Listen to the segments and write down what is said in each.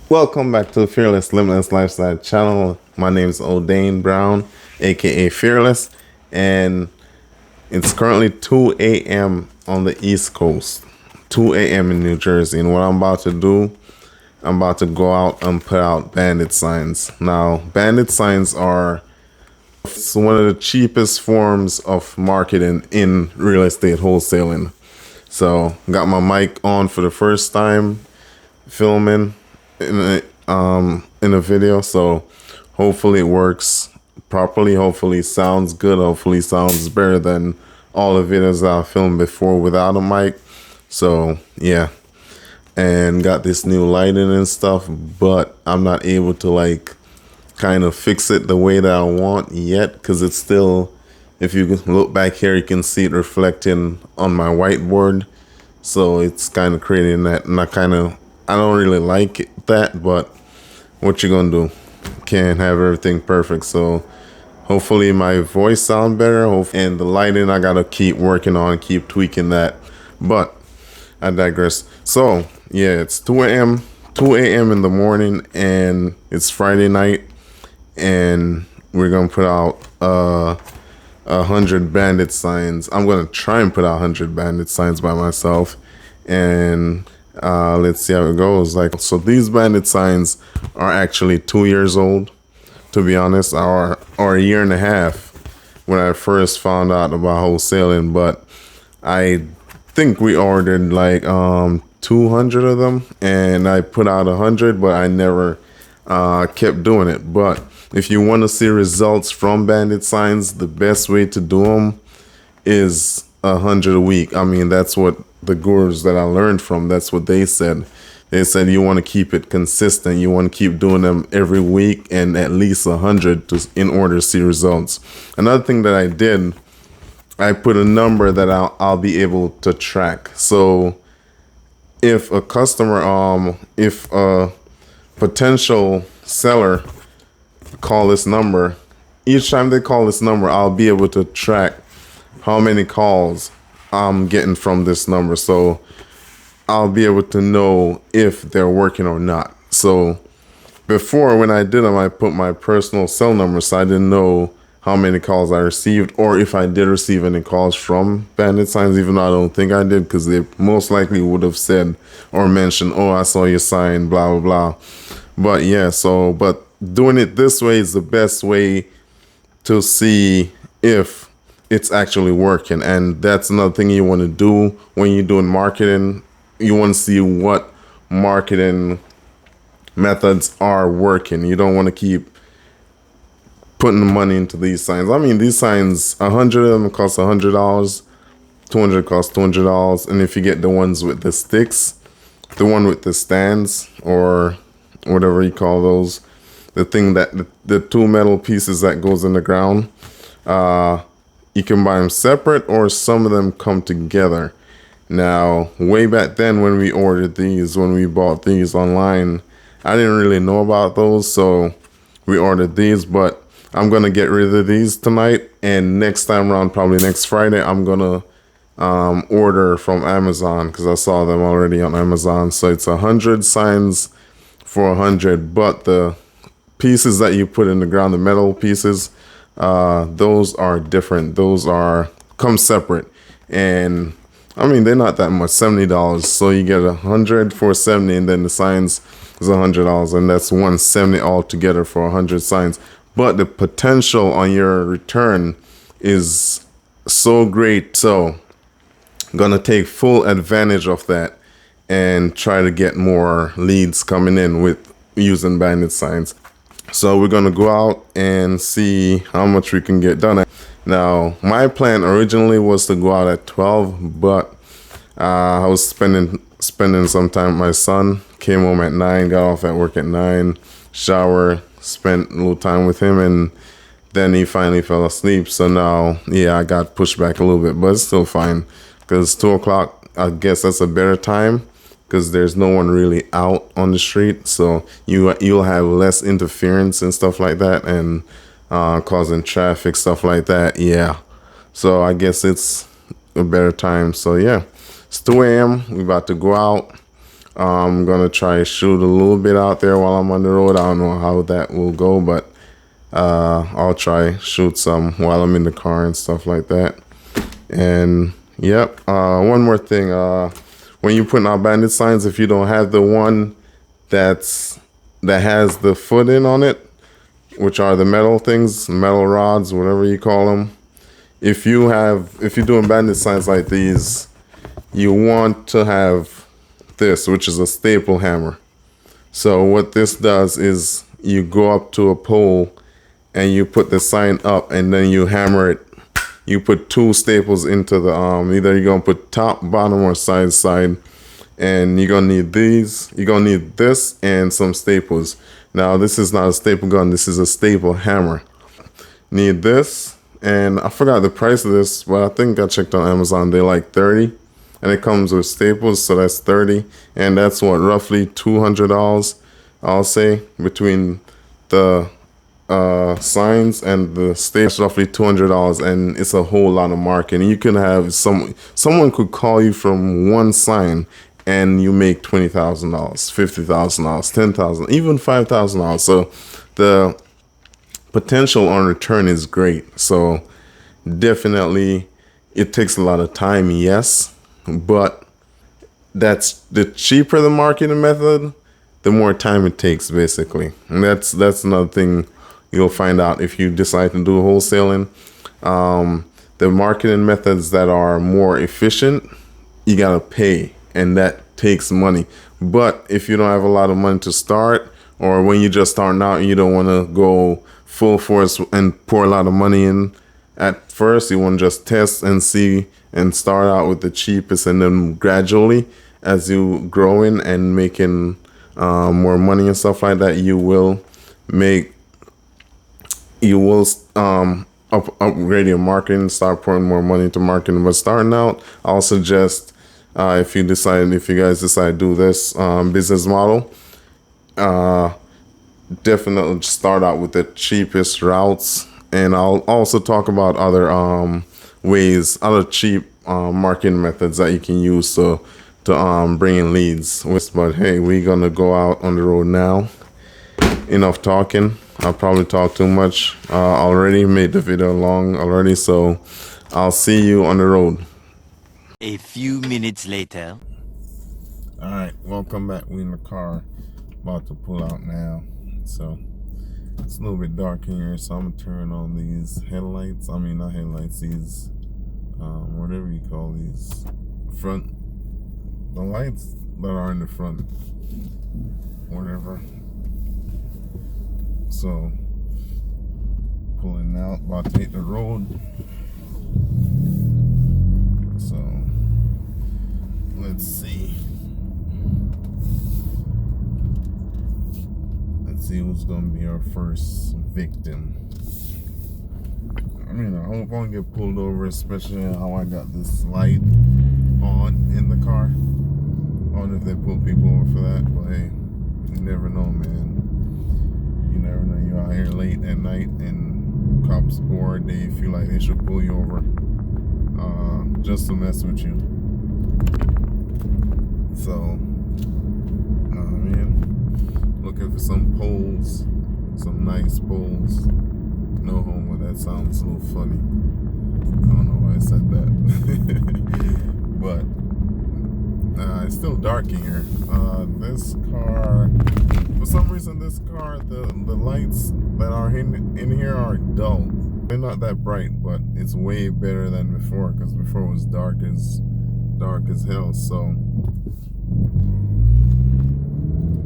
Welcome back to the Fearless Limitless Lifestyle channel. My name is O'Dane Brown, aka Fearless, and it's currently 2 a.m. on the East Coast, 2 a.m. in New Jersey. And what I'm about to do, I'm about to go out and put out Bandit signs. Now, Bandit signs are one of the cheapest forms of marketing in real estate wholesaling. So, got my mic on for the first time, filming in a video, so hopefully it works properly, hopefully sounds good, hopefully sounds better than all the videos that I filmed before without a mic. So yeah, and got this new lighting and stuff, but I'm not able to like kind of fix it the way that I want yet, because it's still, if you look back here, you can see it reflecting on my whiteboard, so it's kind of creating that, and I don't really like that, but what you gonna do? Can't have everything perfect. So hopefully my voice sound better, and the lighting I gotta keep working on, keep tweaking that. But I digress. So yeah, it's 2 a.m. in the morning, and it's Friday night, and we're gonna put out 100 Bandit signs. I'm gonna try and put out 100 Bandit signs by myself, and let's see how it goes. So these Bandit signs are actually 2 years old, to be honest, or a year and a half when I first found out about wholesaling. But I think we ordered like 200 of them, and I put out 100, but I never kept doing it. But if you want to see results from Bandit signs, the best way to do them is 100 a week. I mean, that's what the gurus that I learned from, that's what they said. They said you want to keep it consistent. You want to keep doing them every week, and at least 100 in order to see results. Another thing that I did, I put a number that I'll be able to track. So if a customer, if a potential seller call this number, each time they call this number, I'll be able to track how many calls I'm getting from this number. So I'll be able to know if they're working or not. So before, when I did them, I put my personal cell number, so I didn't know how many calls I received, or if I did receive any calls from Bandit signs, even though I don't think I did, because they most likely would have said or mentioned, oh, I saw your sign, blah, blah, blah. But yeah, but doing it this way is the best way to see if it's actually working. And that's another thing you want to do when you're doing marketing. You want to see what marketing methods are working. You don't want to keep putting the money into these signs. I mean, these signs, 100 of them cost $100, 200 cost $200. And if you get the ones with the sticks, the one with the stands, or whatever you call those, the thing that the two metal pieces that goes in the ground, you can buy them separate, or some of them come together. Now, way back then when we ordered these, when we bought these online, I didn't really know about those, so we ordered these. But I'm gonna get rid of these tonight, and next time around, probably next Friday, I'm gonna order from Amazon, because I saw them already on Amazon. So it's 100 signs for 100, but the pieces that you put in the ground, the metal pieces, those are different. Those come separate, and I mean, they're not that much, $70. So you get 100 for 70, and then the signs is $100, and that's $170 altogether for 100 signs. But the potential on your return is so great. So I'm gonna take full advantage of that and try to get more leads coming in with using Bandit signs. So we're gonna go out and see how much we can get done. Now, my plan originally was to go out at 12, but I was spending some time with my son. Came home at 9, got off at work at 9, shower, spent a little time with him, and then he finally fell asleep. So now, yeah, I got pushed back a little bit, but it's still fine, because 2 o'clock, I guess that's a better time, because there's no one really out on the street, so you'll have less interference and stuff like that, and causing traffic, stuff like that. Yeah, so I guess it's a better time. So yeah, it's 2 a.m. we're about to go out, I'm gonna try shoot a little bit out there while I'm on the road. I don't know how that will go, but I'll try shoot some while I'm in the car and stuff like that. And yep, one more thing. When you're putting out bandit signs, if you don't have the one that has the footing on it, which are the metal things, metal rods, whatever you call them. If you're doing bandit signs like these, you want to have this, which is a staple hammer. So what this does is you go up to a pole and you put the sign up, and then you hammer it. You put two staples into the either you're gonna put top, bottom, or side, and you're gonna need these. You're gonna need this and some staples. Now this is not a staple gun, this is a staple hammer. Need this, and I forgot the price of this, but I think I checked on Amazon. They're like 30, and it comes with staples, so that's 30, and that's what, roughly $200, I'll say, between the signs and the staples, roughly $200, and it's a whole lot of marketing. You can have someone could call you from one sign and you make $20,000, $50,000, $10,000, even $5,000. So the potential on return is great. So definitely, it takes a lot of time, yes, but that's the cheaper the marketing method, the more time it takes, basically. And that's another thing you'll find out if you decide to do wholesaling. The marketing methods that are more efficient, you gotta pay, and that takes money. But if you don't have a lot of money to start, or when you're just starting out and you don't want to go full force and pour a lot of money in at first, you want to just test and see and start out with the cheapest, and then gradually, as you growing and making more money and stuff like that, you will upgrade your marketing, start pouring more money into marketing. But starting out, I'll suggest, if you guys decide to do this business model, definitely start out with the cheapest routes. And I'll also talk about other other cheap marketing methods that you can use to bring in leads. But hey, we're gonna go out on the road now. Enough talking. I probably talked too much already, made the video long already, so I'll see you on the road. A few minutes later. Alright, welcome back. We in the car, about to pull out now. So it's a little bit dark in here, so I'm gonna turn on these headlights. I mean, not headlights, these whatever you call these, the lights that are in the front, whatever. So pulling out, about to hit the road. So let's see who's gonna be our first victim. I mean, I hope I don't get pulled over, especially how I got this light on in the car. I wonder if they pull people over for that, but hey, you never know, man. You never know. You're out here late at night and cops bored, they feel like they should pull you over just to mess with you. So man, looking for some poles, some nice poles. No homo, that sounds a little funny. I don't know why I said that. But it's still dark in here. This car, for some reason, the lights that are in here are dull. They're not that bright, but it's way better than before, because before it was dark as hell. So,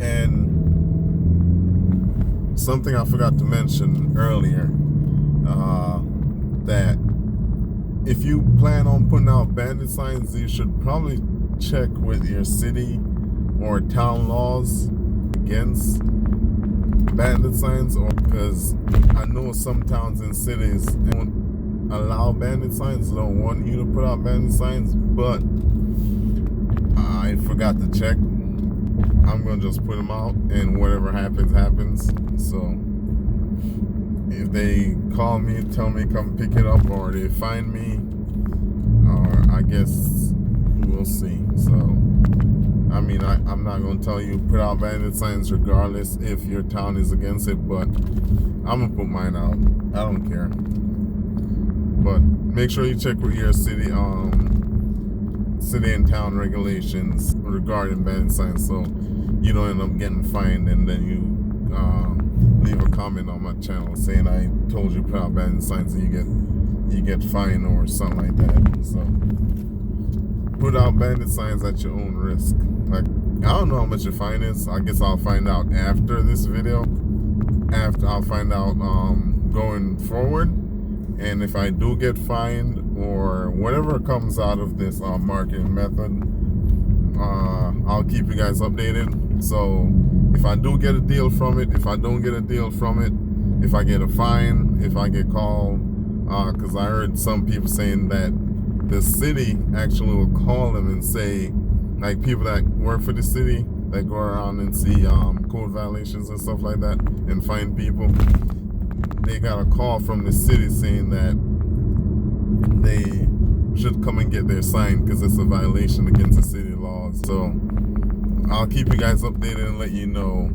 and something I forgot to mention earlier, that if you plan on putting out bandit signs, you should probably check with your city or town laws against bandit signs, or because I know some towns and cities don't allow bandit signs, don't want you to put out bandit signs, but I forgot to check. I'm gonna just put them out, and whatever happens, happens. So if they call me, tell me come pick it up, or they find me, or I guess we'll see. So I mean, I'm not going to tell you put out bandit signs regardless if your town is against it, but I'm going to put mine out. I don't care. But make sure you check with your city and town regulations regarding bandit signs, so you don't end up getting fined and then you leave a comment on my channel saying I told you put out bandit signs and you get fined or something like that. So put out bandit signs at your own risk. Like, I don't know how much your fine is. I guess I'll find out after this video. I'll find out going forward. And if I do get fined or whatever comes out of this marketing method, I'll keep you guys updated. So if I do get a deal from it, if I don't get a deal from it, if I get a fine, if I get called, because I heard some people saying that the city actually will call them and say, like people that work for the city that go around and see code violations and stuff like that and fine people, they got a call from the city saying that they should come and get their sign because it's a violation against the city laws. So I'll keep you guys updated and let you know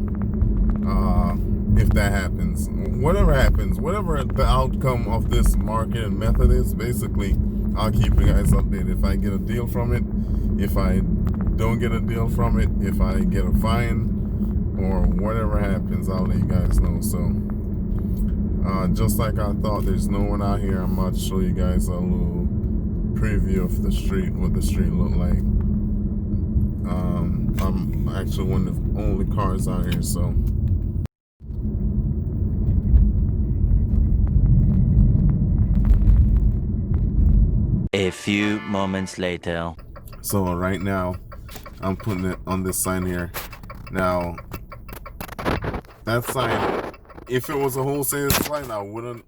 if that happens. Whatever happens, whatever the outcome of this marketing method is, basically, I'll keep you guys updated. If I get a deal from it, if I don't get a deal from it, if I get a fine, or whatever happens, I'll let you guys know. So just like I thought, there's no one out here. I'm about to show you guys a little preview of the street, what the street looked like. I'm actually one of the only cars out here, so A few moments later. so right now I'm putting it on this sign here. Now that sign, if it was a wholesale sign, I wouldn't.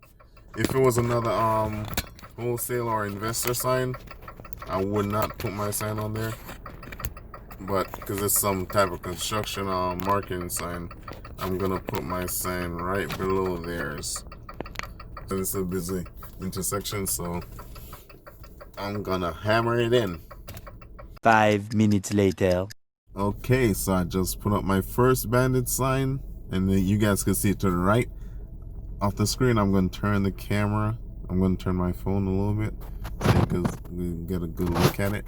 If it was another wholesale or investor sign, I would not put my sign on there. But because it's some type of construction marketing sign, I'm gonna put my sign right below theirs. And it's a busy intersection, so I'm gonna hammer it in. 5 minutes later. Okay, so I just put up my first bandit sign, and then you guys can see it to the right off the screen. I'm going to turn the camera. I'm going to turn my phone a little bit because we get a good look at it.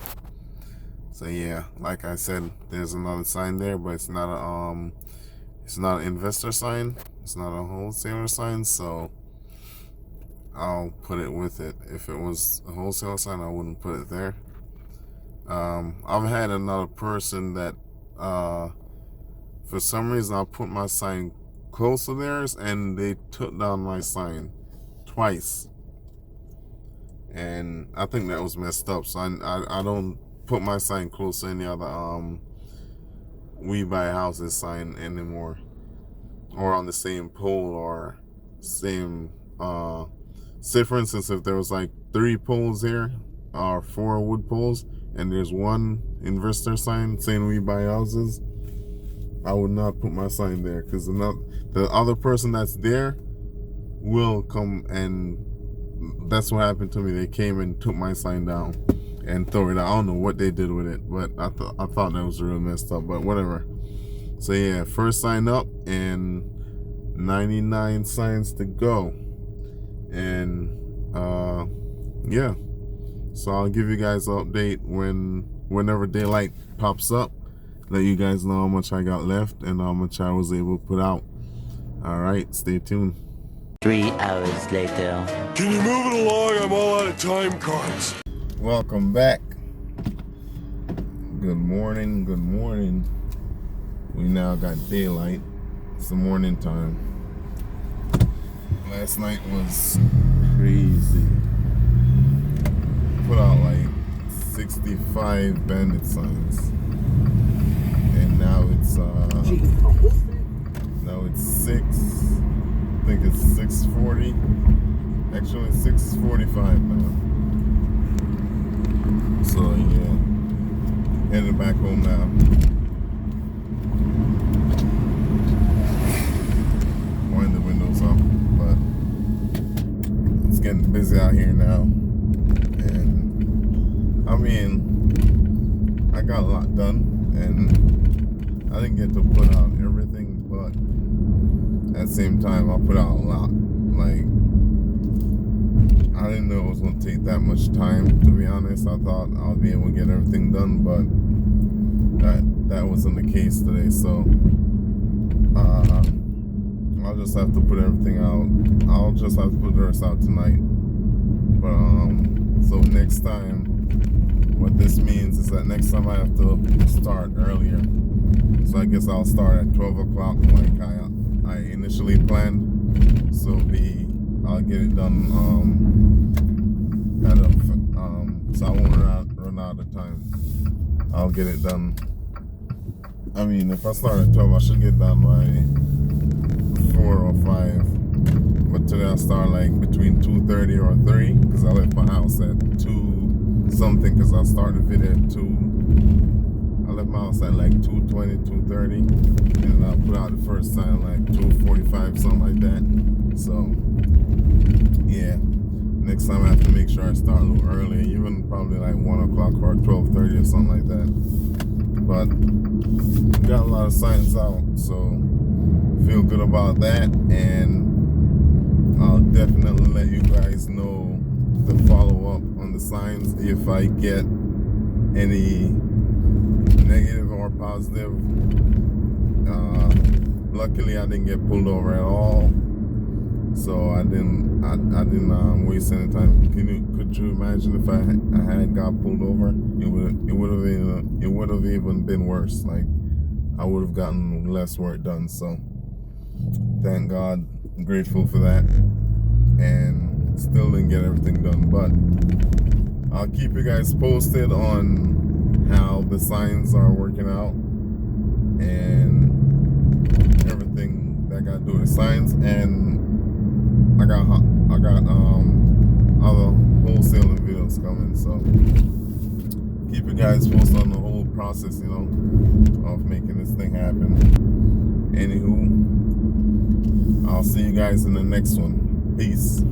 So yeah, like I said, there's another sign there, but it's not an investor sign. It's not a wholesaler sign, so I'll put it with it. If it was a wholesaler sign, I wouldn't put it there. I've had another person that for some reason I put my sign close to theirs and they took down my sign twice, and I think that was messed up. So I don't put my sign close to any other We Buy Houses sign anymore, or on the same pole or same say for instance, if there was like 3 poles here or 4 wood poles and there's one investor sign saying We Buy Houses, I would not put my sign there, because the other person that's there will come, and that's what happened to me. They came and took my sign down and throw it out. I don't know what they did with it, but I thought that was real messed up, but whatever. So yeah, first sign up and 99 signs to go. And yeah, so I'll give you guys an update whenever daylight pops up, let you guys know how much I got left and how much I was able to put out. All right, stay tuned. 3 hours later. Can you move it along? I'm all out of time cards. Welcome back. Good morning, good morning. We now got daylight. It's the morning time. Last night was crazy. Put out like 65 bandit signs. And now it's six. I think it's 6:40. Actually 6:45 now. So yeah, headed back home now. Wind the windows up, but it's getting busy out here now. And I mean, I got a lot done. and I didn't get to put out everything, but at the same time I put out a lot. Like, I didn't know it was going to take that much time, to be honest. I thought I'll be able to get everything done, but that wasn't the case today. So I'll just have to put everything out. I'll just have to put the rest out tonight. But so next time, what this means is that next time I have to start earlier. So I guess I'll start at 12 o'clock like I initially planned. So I'll get it done so I won't run out of time. I'll get it done. I mean, if I start at 12, I should get done by 4 or 5. But today I'll start like between 2:30 or 3 because I left my house at 2 something because I started the video at 2. I left my house at like 2:20, 2:30, and I put out the first time like 2:45, something like that. So yeah, next time I have to make sure I start a little early, even probably like 1 o'clock or 12:30 or something like that. But got a lot of signs out, so feel good about that, and I'll definitely let you guys know the follow-up on the signs if I get any negative or positive. Luckily I didn't get pulled over at all, so I didn't waste any time. Could you imagine if I had got pulled over? It would have even been worse. Like, I would have gotten less work done. So thank God, I'm grateful for that, and still didn't get everything done. But I'll keep you guys posted on how the signs are working out and everything that got to do with the signs. And I got other wholesaling videos coming, so keep you guys posted on the whole process, of making this thing happen. Anywho, I'll see you guys in the next one. Peace.